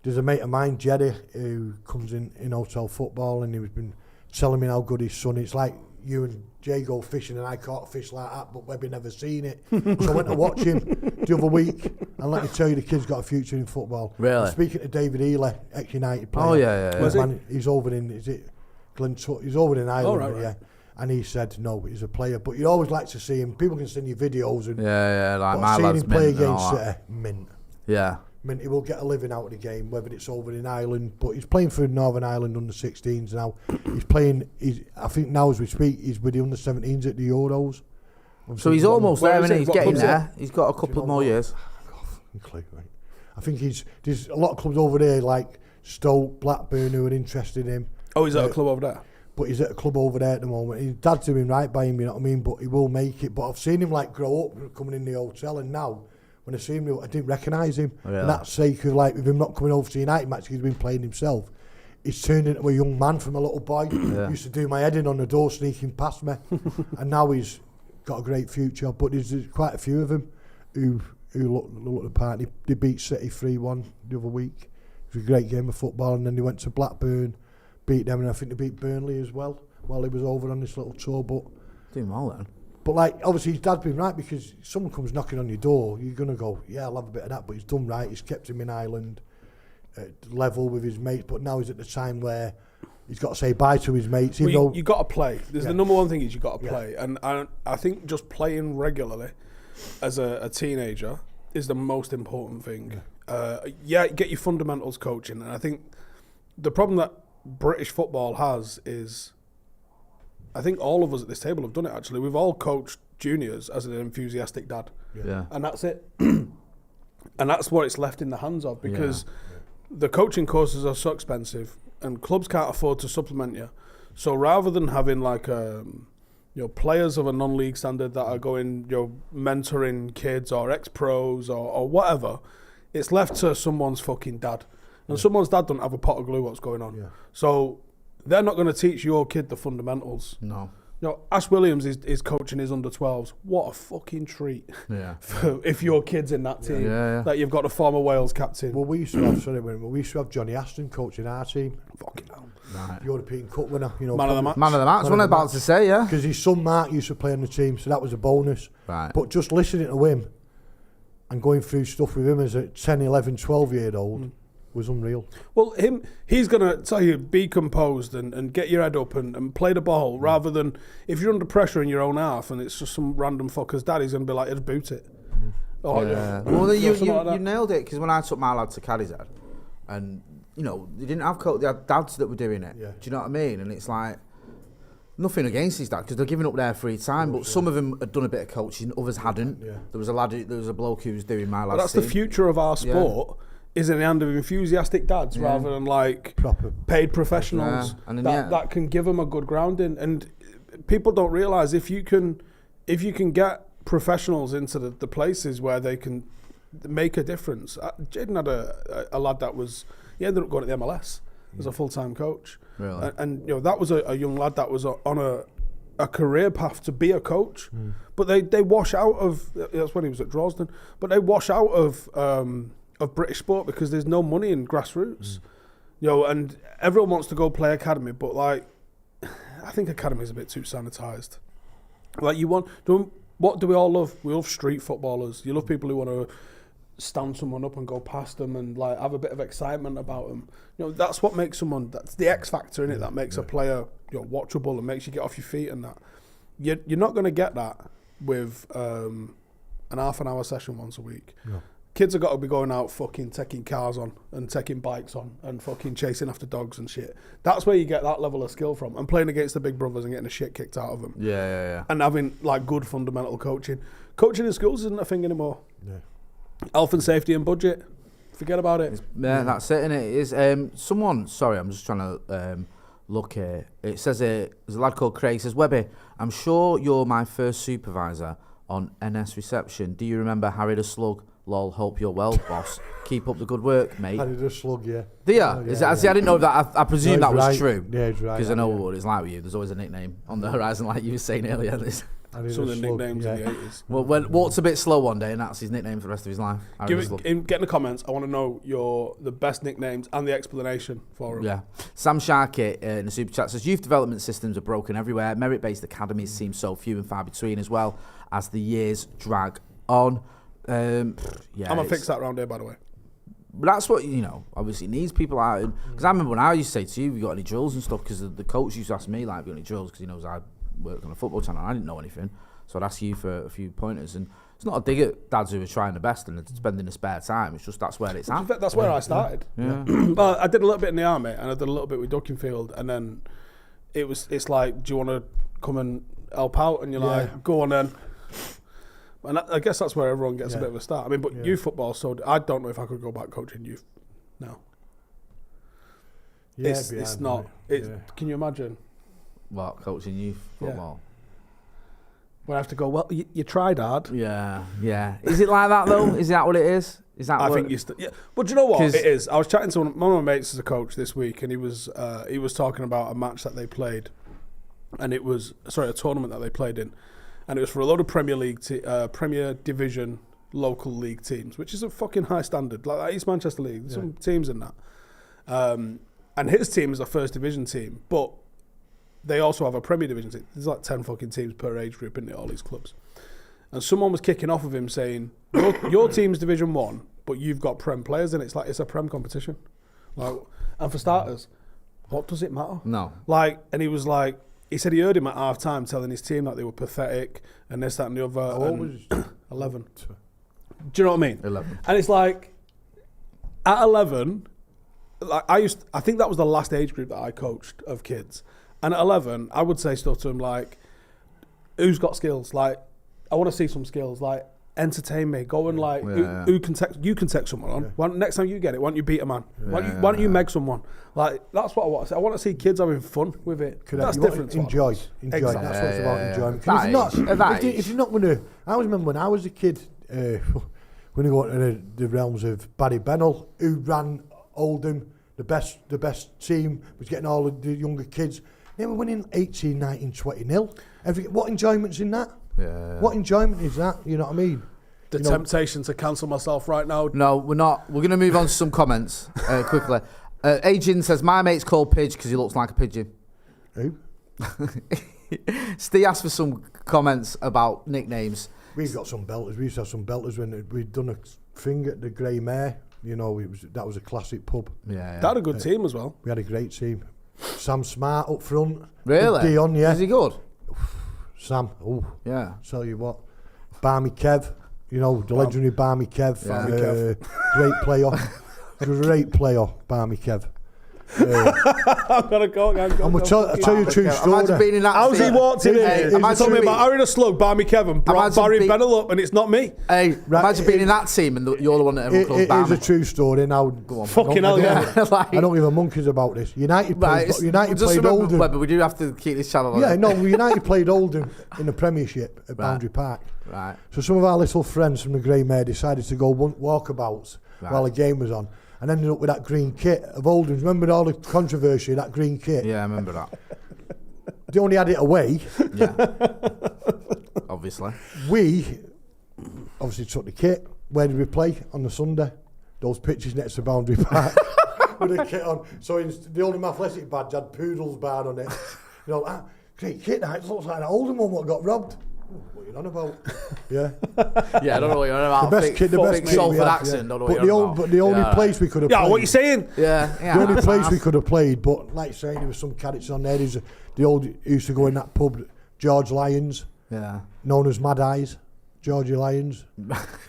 There's a mate of mine, Jeddy, who comes in hotel football, and he's been telling me how good his son is. It's like you and Jay go fishing and I caught a fish like that, but Webby never seen it. So I went to watch him the other week, and let me tell you, the kid's got a future in football. Really? I'm speaking to David Ely, ex-United player. Oh, yeah. Where's he? He's over in, he's over in Ireland, right. Yeah. And he said, no, he's a player. But you'd always like to see him. People can send you videos. And like my lad's him play mint against City, mint. Yeah. Mint, he will get a living out of the game, whether it's over in Ireland. But he's playing for Northern Ireland under 16s now. He's playing, I think now as we speak, he's with the under 17s at the Euros. So he's almost there, and he's getting there. He's got a couple more years. Clue, right? I think there's a lot of clubs over there like Stoke, Blackburn, who are interested in him. Oh, he's at a club over there? But he's at a club over there at the moment. His dad's doing right by him, you know what I mean? But he will make it. But I've seen him like grow up coming in the hotel, and now when I see him, I didn't recognise him. Oh, yeah. And that's sake of like with him not coming over to the United match, he's been playing himself. He's turned into a young man from a little boy. Used to do my head in on the door, sneaking past me, and now he's got a great future. But there's quite a few of them who look the part. They beat City 3-1 the other week. It was a great game of football, and then they went to Blackburn, beat them, and I think they beat Burnley as well while he was over on this little tour. But doing well then. But like obviously his dad's been right, because if someone comes knocking on your door, you're gonna go, yeah, I'll have a bit of that. But he's done right. He's kept him in Ireland. Level with his mates, but now he's at the time where he's got to say bye to his mates. Well, you got to play. There's the number one thing is you got to play, and I think just playing regularly as a teenager is the most important thing. Get your fundamentals coaching, and I think the problem that British football has is, I think all of us at this table have done it. Actually, we've all coached juniors as an enthusiastic dad, and that's it. And that's what it's left in the hands of, because the coaching courses are so expensive and clubs can't afford to supplement you. So rather than having like players of a non-league standard that are going mentoring kids or ex-pros or whatever, it's left to someone's fucking dad. And someone's dad don't have a pot of glue what's going on. So they're not going to teach your kid the fundamentals. No. Ash Williams is coaching his under-12s. What a fucking treat! If your kid's in that team, that you've got a former Wales captain. Well, we used to have Johnny Aston coaching our team. Fucking hell. Right. European Cup winner, Man of the match. Man of the match. What I'm about to say, because his son Mark used to play on the team, so that was a bonus. Right. But just listening to him and going through stuff with him as a 10, 11, 12-year-old was unreal. Well, he's going to tell you, be composed and get your head up and play the ball, rather than if you're under pressure in your own half and it's just some random fucker's dad, he's going to be like, just boot it. Well, you nailed it, because when I took my lad to Cadizhead, and they didn't have they had dads that were doing it. Do you know what I mean? And it's like, nothing against his dad, because they're giving up their free time, but some of them had done a bit of coaching, others hadn't. There was a bloke who was doing my lad's that's team. The future of our sport. Is in the hand of enthusiastic dads rather than like proper paid professionals that can give them a good grounding. And people don't realise if you can get professionals into the places where they can make a difference. Jaden had a lad that he ended up going to the MLS as a full-time coach. Really? And that was a young lad that was on a career path to be a coach. But they wash out of, that's when he was at Dresden, but they wash out of British sport because there's no money in grassroots. And everyone wants to go play academy, but like, I think academy is a bit too sanitised. Like what do we all love? We love street footballers. You love people who want to stand someone up and go past them and like have a bit of excitement about them. That's what makes someone, that's the X factor in it, that makes a player watchable and makes you get off your feet. And that you're not going to get that with an half an hour session once a week. Kids have got to be going out fucking taking cars on and taking bikes on and fucking chasing after dogs and shit. That's where you get that level of skill from, and playing against the big brothers and getting the shit kicked out of them. And having like good fundamental coaching. Coaching in schools isn't a thing anymore. Health and safety and budget, forget about it. That's it, innit? It is. Someone, sorry, I'm just trying to look here. It says there's a lad called Craig. He says, Webby, I'm sure you're my first supervisor on NS reception. Do you remember Harry the Slug? Lol, hope you're well, boss. Keep up the good work, mate. Harry the Slug, Do you? I didn't know that. I presume that was true. Yeah, he's right. Because I know what it's like with you. There's always a nickname on the horizon, like you were saying earlier. Some of the nicknames in the 80s. Well, Walt's a bit slow one day, and that's his nickname for the rest of his life. Get in the comments. I want to know the best nicknames and the explanation for them. Yeah. Sam Sharkey in the super chat says, youth development systems are broken everywhere. Merit-based academies seem so few and far between, as well as the years drag on. I'm gonna fix that round here, by the way. But that's what, obviously needs people out. Because I remember when I used to say to you, we got any drills and stuff, because the coach used to ask me, like, have you got any drills? Because he knows I worked on a football channel. I didn't know anything. So I'd ask you for a few pointers. And it's not a dig at dads who are trying the best and spending the spare time. It's just that's where it's at. That's where I started. But I did a little bit in the army, and I did a little bit with Duckingfield. And then it's like, do you want to come and help out? And you're like, go on then. And I guess that's where everyone gets a bit of a start. I mean, but youth football, so I don't know if I could go back coaching youth now. It's not. Can you imagine? What, coaching youth football? Where I have to go, well, you tried hard. Yeah. Is it like that though? Is that what it is? Is that? I think yeah. But do you know what it is? I was chatting to one of my mates as a coach this week, and he was talking about a match that they played, and it was a tournament that they played in, and it was for a load of Premier Division local league teams, which is a fucking high standard, like that East Manchester League. There's some teams in that, and his team is a First Division team, but they also have a Premier Division team. There's like 10 fucking teams per age group in all these clubs. And someone was kicking off of him saying, your team's Division 1, but you've got Prem players, and it's like, it's a Prem competition. Like, and for starters, what does it matter? No. Like, and he was like, he said he heard him at half time telling his team that they were pathetic and this, that, and the other. What was 11. Do you know what I mean? 11. And it's like, at 11, like I think that was the last age group that I coached of kids. And at 11, I would say stuff to him like, who's got skills? Like, I want to see some skills. Like, entertain me. Go and like, who can text? You can text someone on. Why, next time you get it, why don't you beat a man? Why don't you meg someone? Like, that's what I want to say. I want to see kids having fun with it. That's different. Enjoy. Exactly. That's what it's about, enjoyment. If you're not going to, I always remember when I was a kid, when you go into the realms of Barry Bennell, who ran Oldham, the best team, was getting all of the younger kids. They were winning 18, 19, 20-0. What enjoyment's in that? Yeah. What enjoyment is that? You know what I mean? The temptation to cancel myself right now. No, we're not. We're going to move on to some comments quickly. Agin says, my mate's called Pidge because he looks like a pigeon. Who? Steve asked for some comments about nicknames. We've got some belters. We used to have some belters when we'd done a thing at the Grey Mare. You know, that was a classic pub. Yeah. They had a good team as well. We had a great team. Sam Smart up front. Really? Dion, yeah. Is he good? Sam, yeah. Tell you what. Barmy Kev, you know, the legendary Barmy Kev. Yeah. Great player. Great player, Barmy Kev. I'm going to go. I'm going to tell you a true story. Imagine being in that How's he walked in here? He's told me about Aaron a slug, Barmy Kevin, brought Barry Bennell up, and it's not me. Hey, imagine being in that team and you're the one that everyone calls Barmy. It is a true story. Now, go on. Fucking hell, yeah. Like, I don't give a monkeys about this. United played Oldham. But we do have to keep this channel on. Yeah, no, United played Oldham in the Premiership at Boundary Park. Right. So some of our little friends from the Grey Mare decided to go walkabouts while the game was on. And ended up with that green kit of Oldham's. Remember all the controversy of that green kit? Yeah, I remember that. They only had it away. Yeah. Obviously. We obviously took the kit. Where did we play? On the Sunday. Those pitches next to Boundary Park. With the kit on. So in the Oldham Athletic badge had Poodle's bar on it. You know, great kit now. It looks like that Oldham one what got robbed. What are you on about? Yeah. Yeah, I don't know what you're on about. The best kid Salford accent. Don't know what you're on about. But the only place we could have played. Yeah, what are you saying? Yeah. The only place we could have played, but like saying there was some characters on there. There's the old used to go in that pub, George Lyons. Yeah. Known as Mad Eyes, Georgie Lyons.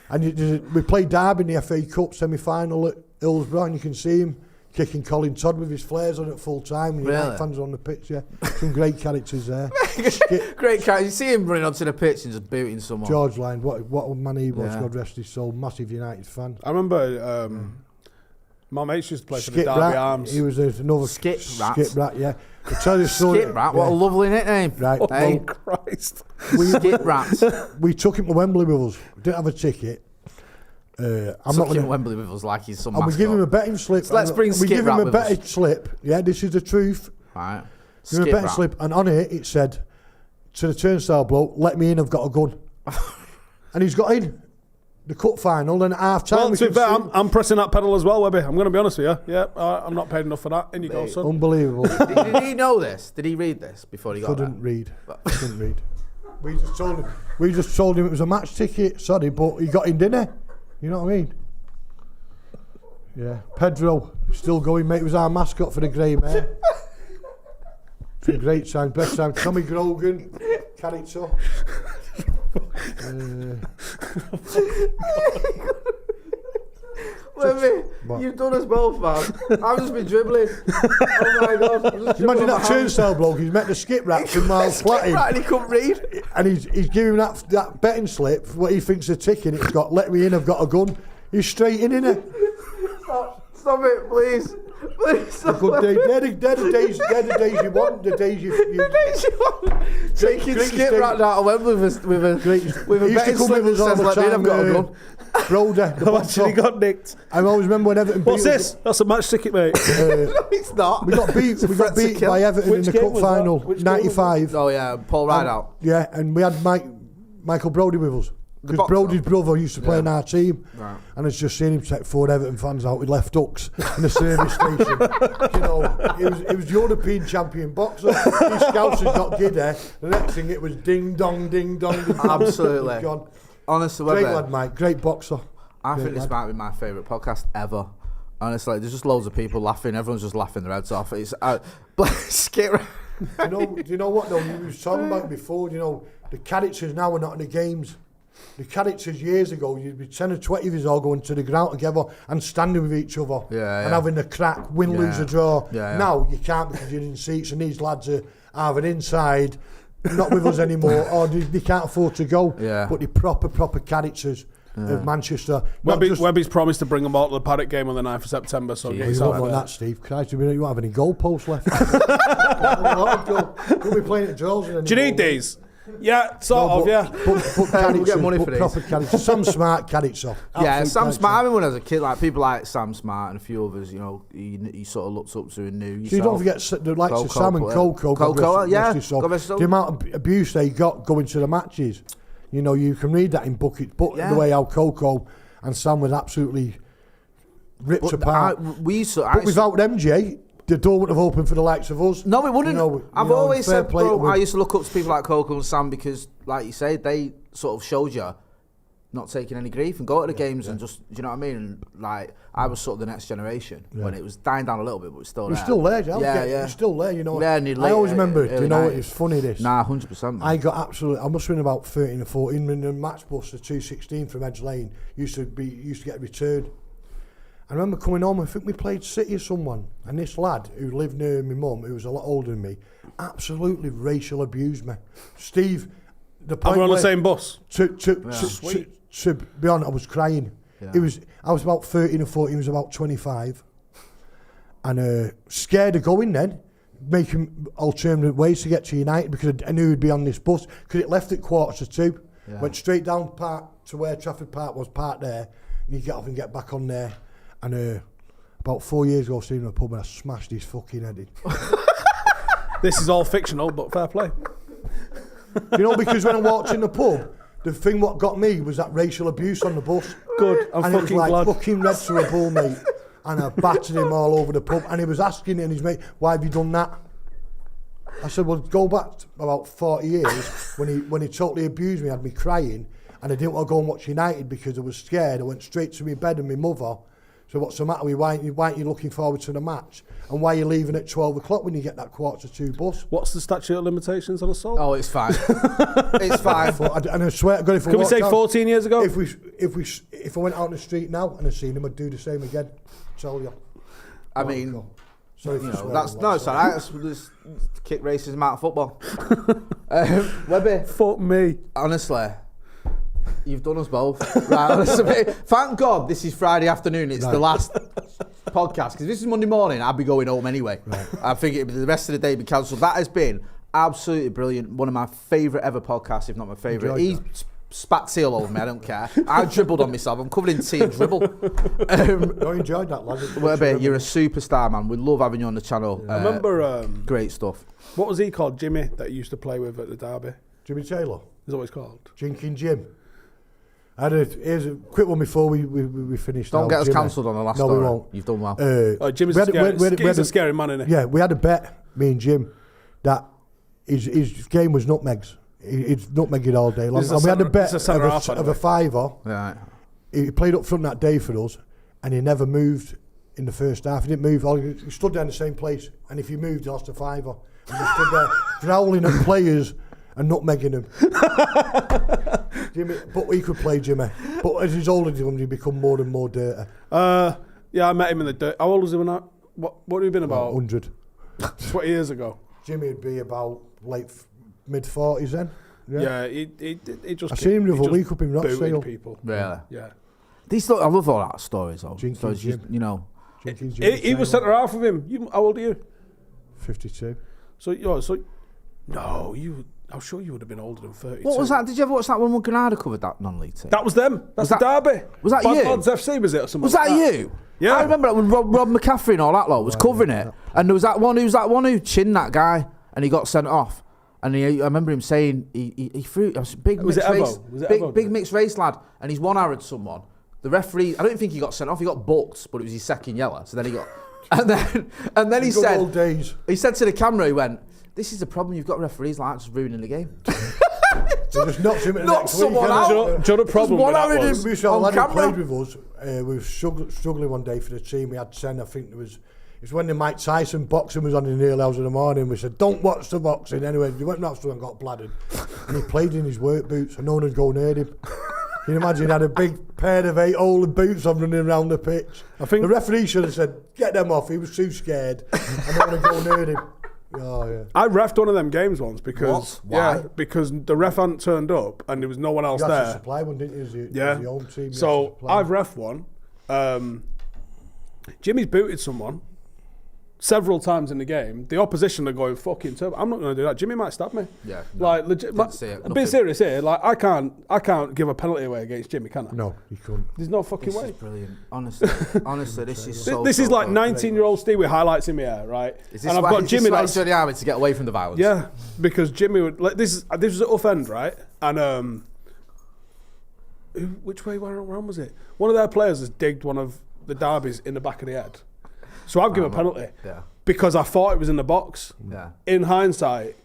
And we played Derby in the FA Cup semi-final at Hillsborough, and you can see him kicking Colin Todd with his flares on at full time. And United fans on the pitch, yeah. Some great characters there. Great character. You see him running onto the pitch and just booting someone. George Lyons, what a man he was, God rest his soul. Massive United fan. I remember my mates used to play for the Derby Arms. He was another Skip Rat. Skip Rat, yeah. I'll tell you a story. Skip Rat, what a lovely nickname. Right. Hey. Oh, Christ. Skip Rat. We took him to Wembley with us. We didn't have a ticket. I'm not going to Wembley with us like he's some mascot. We give him a betting slip. So let's bring Skip Rat. We give him a betting slip. Yeah, this is the truth. Right. Give him a betting slip, and on it said to the turnstile bloke, "Let me in. I've got a gun." And he's got in the cup final, and at half time. Well, to be fair, I'm pressing that pedal as well, Webby. I'm going to be honest with you. Yeah, I'm not paid enough for that. In you go, son. Unbelievable. Did he know this? Did he read this before he got there? Couldn't read. We just told him it was a match ticket. Sorry, but he got in, didn't he? You know what I mean? Yeah. Pedro, still going, mate. Was our mascot for the Grey Mare. Some great sound, best sound. Tommy Grogan, character. Webby, you've done us both, man. I've just been dribbling. Oh my God. Imagine that turnstile bloke, he's met the Skip Rat from Miles Flatting. And he couldn't read. And he's giving that betting slip, what he thinks is ticking, it's got, "Let me in, I've got a gun." He's straight in it. Stop it, please. Please stop Good day. They're the days you want. The days you want. Taking skip right down to Wembley with a betting slip that says, let me in, I've got a gun. Broder, I've actually got nicked. I always remember when Everton What's beat this? That's a match ticket, mate. No, it's not. We got beat by Everton in the cup final, Which 95. Oh, yeah, Paul Rideout. Yeah, and we had Michael Brodie with us. Because boxer. Brodie's brother used to play in our team. Right. And it's just seen him take 4 Everton fans out with left hooks in the service station. You know, he was European champion boxer. These scouts had got giddy. The next thing it was ding dong, ding dong. Ding dong. Absolutely. Gone. Honestly, Great Webby, lad, mate. Great boxer. I Great think this lad. might be my favourite podcast ever. Honestly, there's just loads of people laughing. Everyone's just laughing their heads off. It's skip. Do you know what though? We were talking about it before. You know, the characters now are not in the games. The characters years ago, you'd be 10 or 20 of us all going to the ground together and standing with each other and having a crack, win, lose, or draw. Now you can't because you're in seats and these lads are either inside, not with us anymore, or they can't afford to go. But the proper characters of Manchester. Webby's promised to bring them all to the Paddock game on the 9th of September. So You won't want that, Steve. Christ, you won't have any goalposts left. You'll be playing at draws. Do you need these? Yeah, But We'll get money for these. proper characters. Some smart characters. Yeah, Sam Smart. I remember when I was a kid, like people like Sam Smart and a few others, you know, you sort of looked up to and knew. So you don't forget the likes of Sam and Coco. The amount of abuse they got going to the matches. You know, you can read that in buckets, but the way how Coco and Sam was absolutely ripped apart. But without MJ, the door wouldn't have opened for the likes of us. No, it wouldn't. I've always said, bro, I used to look up to people like Coco and Sam because, like you say, they sort of showed you not taking any grief and go to the games and just, do you know what I mean? And like, I was sort of the next generation when it was dying down a little bit, but it was still there. It's still there, Joe. It's still there, you know. I always remember, do you know what, it's funny this. Nah, 100%. I got absolutely, I must have been about 13 or 14 when the match bus, the 216 from Edge Lane, used to get returned. I remember coming home, I think we played City or someone, and this lad who lived near my mum, who was a lot older than me, absolutely racial abused me. Steve, the point we're on the same bus. To be honest, I was crying. I was about 13 or 14, he was about 25. And scared of going then, making alternative ways to get to United because I knew he'd be on this bus, because it left at 1:45. Went straight down park to where Trafford Park was, parked there, and you get off and get back on there. And about 4 years ago, I was in a pub and I smashed his fucking head in. This is all fictional, but fair play. You know, because when I walked in the pub, the thing what got me was that racial abuse on the bus. Good, I'm and fucking it was like glad. fucking red to a bull, mate. And I battered him all over the pub. And he was asking and his mate, why have you done that? I said, well, go back about 40 years when he totally abused me, had me crying, and I didn't want to go and watch United because I was scared. I went straight to my bed and my mother. So what's the matter with you? Why aren't you looking forward to the match? And why are you leaving at 12 o'clock when you get that 1:45 bus? What's the statute of limitations on assault? Oh, it's fine. It's fine. And I swear to God, if I Can we say out, 14 years ago? If I went out on the street now and I seen him, I'd do the same again. Tell you. I mean, sorry you for know, swearing, that's no, it's alright. Just kick racism out of football. Webby, Fuck me. honestly, you've done us both. Right, honestly, thank God this is Friday afternoon. It's the last podcast, because if this is Monday morning, I'd be going home anyway. I think the rest of the day would be cancelled. That has been absolutely brilliant. One of my favourite ever podcasts, if not my favourite. He spat tea all over me, I don't care. I dribbled on myself. I'm covered in tea and dribble. I enjoyed that, lad. Webby, you're a superstar, man. We love having you on the channel. I remember... great stuff. what was he called? Jimmy, that he used to play with at the derby. Jimmy Taylor. Is that what he's called? Jinking Jim. Here's a quick one before we finish. Don't now. get us Jimmy. cancelled on the last No, story. we won't. You've done well. Jimmy's a scary man, isn't he? Yeah, we had a bet, me and Jim, that his game was nutmegs. He's nutmegged all day long. And we had a bet of a fiver. Right. He played up front that day for us, and he never moved in the first half. He didn't move. He stood there in the same place, and if he moved, he lost a fiver. And he stood there growling at players and nutmegging them. Jimmy, but he could play, Jimmy. But as he's older, he become more and more dirty. Yeah, I met him in the dirt. How old was he when I... What have you been about? 100. 20 years ago. Jimmy would be about mid-40s then. Yeah, he just... I seen him the other week up in booted Rochdale. people. Really? Yeah. These, I love all that stories, though. Jinky Stories, Jim. you know, He was centre half of him. How old are you? 52. I'm sure you would have been older than 32. What was that? Did you ever watch that when Granada covered that non-league team? That was them. That's the derby. Was that Bad you? Lads FC, was it? Or something Was that you? Yeah. I remember that when Rob McCaffrey and all that lot was covering it. And there was that one who chinned that guy and he got sent off. And I remember him saying he threw a big mixed race. Big mixed race lad. And he's one-arrowed someone. The referee, I don't think he got sent off, he got booked, but it was his second yellow. So then he got and then he said old days. He said to the camera, he went, "This is the problem, you've got referees like that just ruining the game." Just knocked him at the Knocked next someone week, out. Do you know the problem with that was? We saw a lad on who played camera. with us. We were struggling one day for the team. We had 10, I think it was when the Mike Tyson boxing was on in the early hours of the morning. We said, don't watch the boxing. Anyway, we went up to him and got bladdered. And he played in his work boots and no one would go near him. Can you imagine he had a big pair of 8-hole boots on running around the pitch? I think the referee should have said, get them off. He was too scared. I don't want to go near him. Oh, yeah. I refed one of them games once because Why? because the ref hadn't turned up and there was no one else You had to there. supply one, didn't you? As your own team. So I've ref one. Jimmy's booted someone several times in the game. The opposition are going fucking turbo. I'm not going to do that. Jimmy might stab me. Yeah, like legit. I'm being serious here. Like I can't give a penalty away against Jimmy, can I? No, you couldn't. There's no fucking This way. is brilliant. Honestly, this is so. This is so like good. 19-year-old Steve with highlights in my hair, right? Is this and I've why, got is Jimmy. this why That's he's the army to get away from the violence? yeah, because Jimmy would. Like, this was at Uff End, right? And which way round was it? One of their players has digged one of the derbies in the back of the head. So I've given a penalty. Yeah. Because I thought it was in the box. Yeah. In hindsight,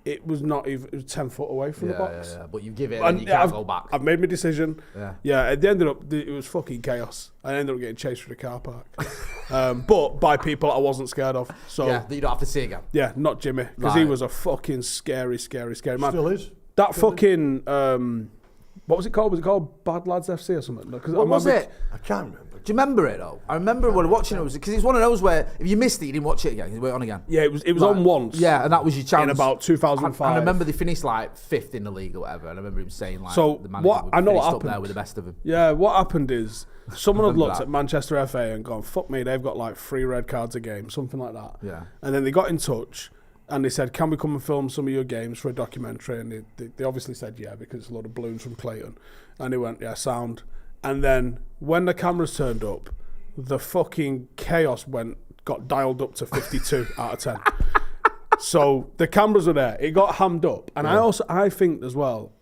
it was not even. It was 10 foot away from the box. Yeah. But you give it and you can't go back. I've made my decision. Yeah. Yeah. It ended up. It was fucking chaos. I ended up getting chased through the car park, but by people I wasn't scared of. So Yeah, that you don't have to see again. yeah, not Jimmy, because he Right. was a fucking scary man. Still is. That fucking what was it called? Was it called Bad Lads FC or something? No, 'cause What was it? I can't remember. Do you remember it though? I remember when watching it, because it's one of those where if you missed it, you didn't watch it again. You went on again. Yeah, it was Right. on once. Yeah, and that was your chance. In about 2005. And I remember they finished like 5th in the league or whatever. And I remember him saying like, So, the manager what- would I know what finished up there happened. with the best of them. Yeah, what happened is someone had Remember looked that. at Manchester FA and gone, fuck me, they've got like 3 red cards a game, something like that. Yeah. And then they got in touch and they said, can we come and film some of your games for a documentary? And they obviously said, yeah, because it's a lot of balloons from Clayton. And they went, yeah, sound. And then when the cameras turned up, the fucking chaos got dialed up to 52 out of 10. So the cameras were there. It got hammed up. And I think as well,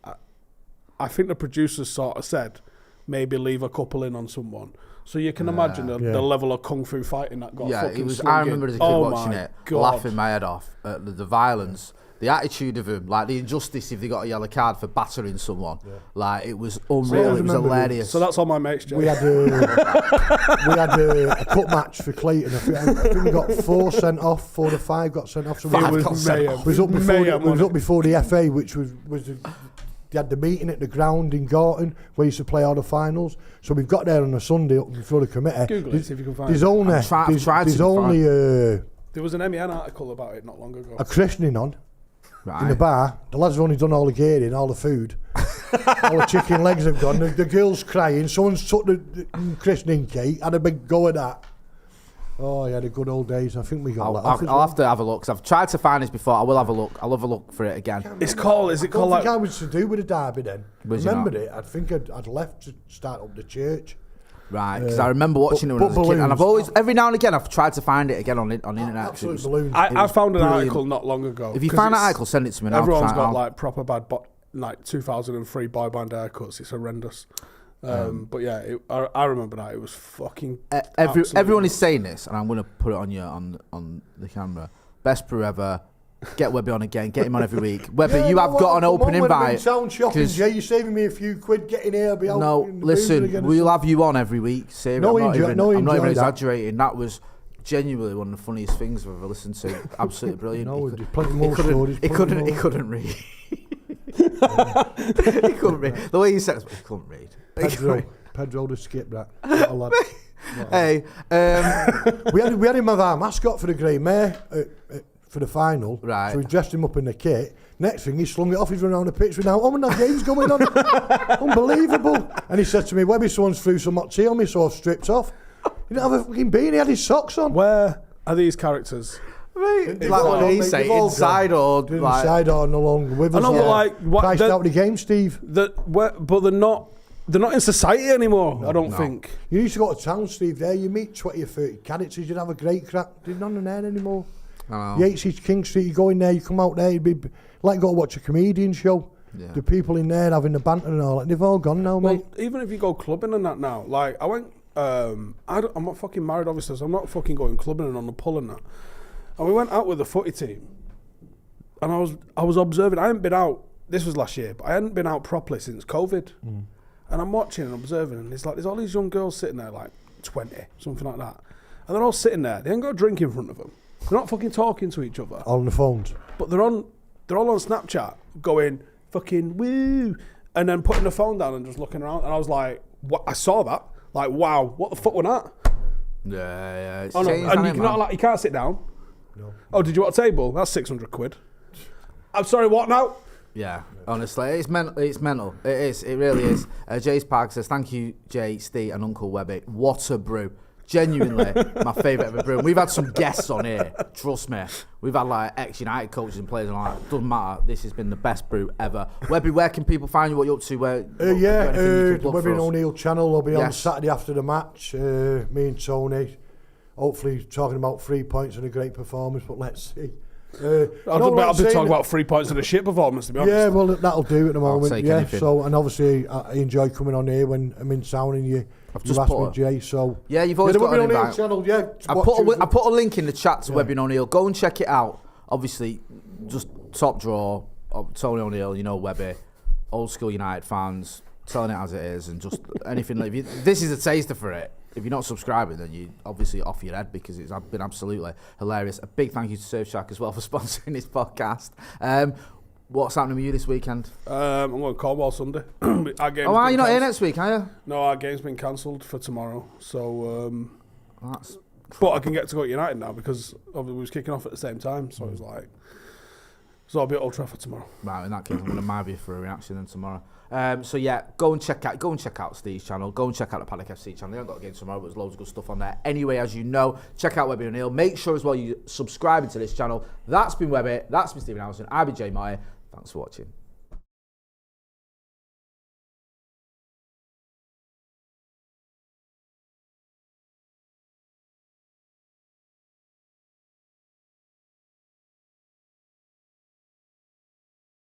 I think the producers sort of said, maybe leave a couple in on someone. So you can imagine the level of kung fu fighting that got fucking it was. slung I in. remember as a kid Oh watching my it, God. laughing my head off at the violence, the attitude of him, like the injustice if they got a yellow card for battering someone. Like it was unreal. It was hilarious. So that's all my mates, Jay. We had a cup match for Clayton. I think we got 4 sent off. 4 to 5 got sent off. So Five we got sent off. was up before Mayhem, we was wasn't up before the FA, which was they had the meeting at the ground in Gorton where you used to play all the finals. So we've got there on a Sunday up before the committee. Google it, see if you can find There's it. only I've tried there's to only There was an MEN article about it not long ago. a christening on in the right. bar. The lads have only done all the gearing, all the food. All the chicken legs have gone. The girl's crying. Someone's took the christening cake. Had a big go at that. Oh, yeah, the good old days. I think we got that. I'll have to have a look, because I've tried to find this before. I will have a look. I'll have a look for it again. Is it I called don't think like... I was to do with the derby then. Was you Remembered not? it. I think I'd left to start up the church. Right, because I remember watching it when I was a kid, balloons. and I've always, every now and again, I've tried to find it again on internet. 'cause it Absolute was- balloons. I found an brilliant. article not long ago. If you 'cause find that it's- article, send it to me. And I'll Everyone's try- got I'll- like proper bad, like 2003 boy band haircuts. It's horrendous. But yeah, I remember that. It was fucking. everyone is saying this, and I'm going to put it on you on the camera. Best Brew ever. Get Webby on again. Get him on every week. Webby, Yeah, you have got an open invite. Sound shopping, Jay. You're saving me a few quid getting here. Be out No, in the boozer listen, again. we'll have you on every week. Seriously, No, I'm not enjoy- even, no, I'm not even enjoy that. exaggerating. That was genuinely one of the funniest things I've ever listened to. Absolutely brilliant. No, He there's plenty more stories. He couldn't read. He couldn't read. The way he said it, he couldn't read. Pedro to skip that. What a lad. Hey, we had him as our mascot for the Grey Mare for the final. Right. So we dressed him up in the kit. Next thing, he slung it off. He's run around the pitch without, oh, and that game's going on. Unbelievable. And he said to me, Webby, someone's threw some hot tea on me, so I've stripped off. He didn't have a fucking beanie, he had his socks on. Where are these characters? Like what did he say? Inside or like... Inside or no longer with us. I know, but like... Priced out of the game, Steve. But they're not in society anymore, I don't think. You used to go to town, Steve, there, you meet 20 or 30 characters, you'd have a great crack. There's none in there anymore. Yates's King Street, you go in there, you come out there, you'd be like go watch a comedian show. Yeah. The people in there having the banter and all that, they've all gone now, mate. Even if you go clubbing and that now, like I went, I'm not fucking married, obviously, so I'm not fucking going clubbing and on the pull and that. And we went out with the footy team, and I was observing. I hadn't been out. This was last year, but I hadn't been out properly since COVID. And I'm watching and observing, and there's all these young girls sitting there, like 20, something like that, and they're all sitting there. They ain't got a drink in front of them. They're not fucking talking to each other. On the phones. But they're all on Snapchat going fucking woo, and then putting the phone down and just looking around. And I was like, what? I saw that. Like, wow, what the fuck was that? Yeah. It's oh no, and you can't sit down. No. Oh, did you want a table? That's 600 quid. I'm sorry, what now? Yeah, honestly, it's mental. It is. It really is. Jay's Park says, thank you, Jay, Steve, and Uncle Webby. What a brew. Genuinely, my favourite ever brew. And we've had some guests on here, trust me. We've had like ex-United coaches and players and all that. Doesn't matter. This has been the best brew ever. Webby, where can people find you? What you're up to? The Webby and O'Neill channel will be on Saturday after the match. Me and Tony, hopefully talking about 3 points and a great performance, but let's see. I'll be talking about 3 points and a shit performance, to be honest. Yeah, well, that'll do at the moment. Yeah, anything. so, and obviously I enjoy coming on here when I'm in town and you ask me, Jay, so... Yeah, you've always got an invite. Channel, yeah, I put a link in the chat to Webby and O'Neill. Go and check it out. Obviously, just top draw, Tony O'Neill, you know Webby, old school United fans, telling it as it is, and just anything. This is a taster for it. If you're not subscribing, then you obviously off your head, because it's been absolutely hilarious. A big thank you to Surfshark as well for sponsoring this podcast. What's happening with you this weekend? I'm going to Cornwall Sunday. Are you not here next week, are you? No, our game's been cancelled for tomorrow. So, but I can get to go to United now because we was kicking off at the same time. So it was like, so I'll be at Old Trafford tomorrow. Right, in that case, I'm going to mark you for a reaction then tomorrow. So yeah, go and check out Steve's channel. Go and check out the Paddock FC channel. They haven't got a game tomorrow, but there's loads of good stuff on there. Anyway, as you know, check out Webby O'Neill. Make sure as well you subscribe to this channel. That's been Webby. That's been Stephen Howson. I've been Jay Motty. Thanks for watching.